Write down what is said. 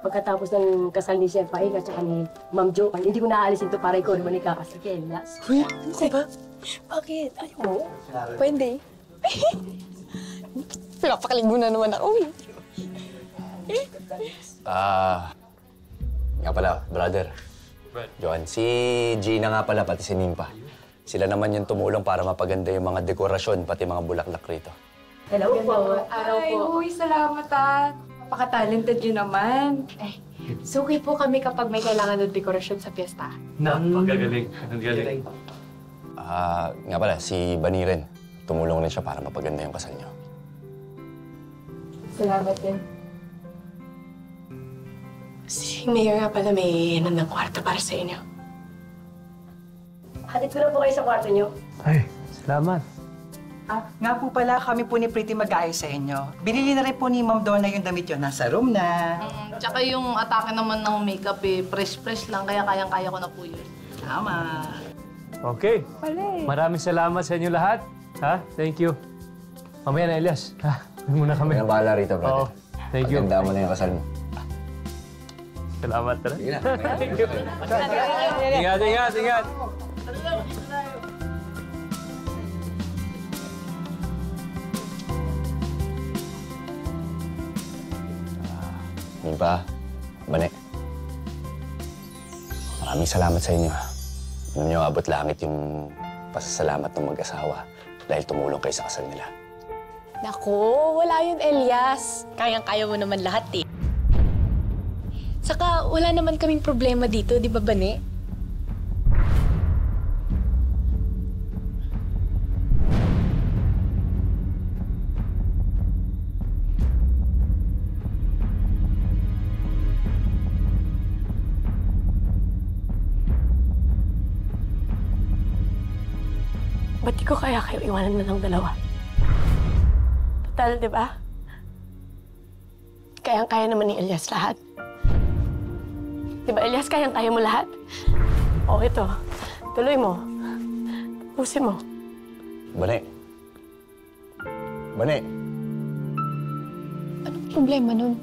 Pagkatapos ng kasal ni Chef Paing at saka ni Ma'am Jo, hindi ko naaalisin to para ikaw naman ikakasal kay Elias. Uy, ano ka ba? Bakit? Ayaw mo? Pwede. Pinapakalig mo na naman ako eh. Nga pala, brother. Johan, si Gina nga pala, pati si Nimpa. Sila naman yung tumulong para mapaganda yung mga dekorasyon, pati mga bulaklak rito. Hello po. Araw Ay, po. uy, salamat Napaka-talented yun naman. Suki po kami kapag may kailangan ng dekorasyon sa piyesta. Napakagaling. Ang galing. Nga pala, si Bani rin. Tumulong rin siya para mapaganda yung kasal niyo. Salamat din. Si Mayor nga pala may ng kwarto para sa inyo. Hatid ko na po kayo sa kwarto niyo. Ay, salamat. Nga po pala, kami po ni Pretty mag-aayos sa inyo. Binili na rin po ni Ma'am Donna yung damit yun. Nasa room na. Tsaka yung atake naman ng makeup fresh lang, kaya kayang-kaya ko na po yun. Tama. Okay. Maraming salamat sa inyo lahat. Ha? Thank you. Mamaya na, Elias. Ha? Uwi muna kami. May bahala rito, brother. Oo. Thank you. Paganda mo na yung kasal mo. Salamat, tara. Sige na. Thank you. Ingat. Nimpa, Bane. Maraming salamat sa inyo. Alam niyo, abot langit yung pasasalamat ng mag-asawa dahil tumulong kayo sa kasal nila. Naku, wala yun, Elias. Kayang-kaya mo naman lahat eh. Saka wala naman kaming problema dito, di ba, Bane? Ba't di ko kaya kayo iwanan na ng dalawa? Total, di ba? Kayang-kaya naman ni Elias lahat. Di ba, Elias, kayang-kaya mo lahat? O, ito. Tuloy mo. Tapusin mo. Bane. Anong problema nun?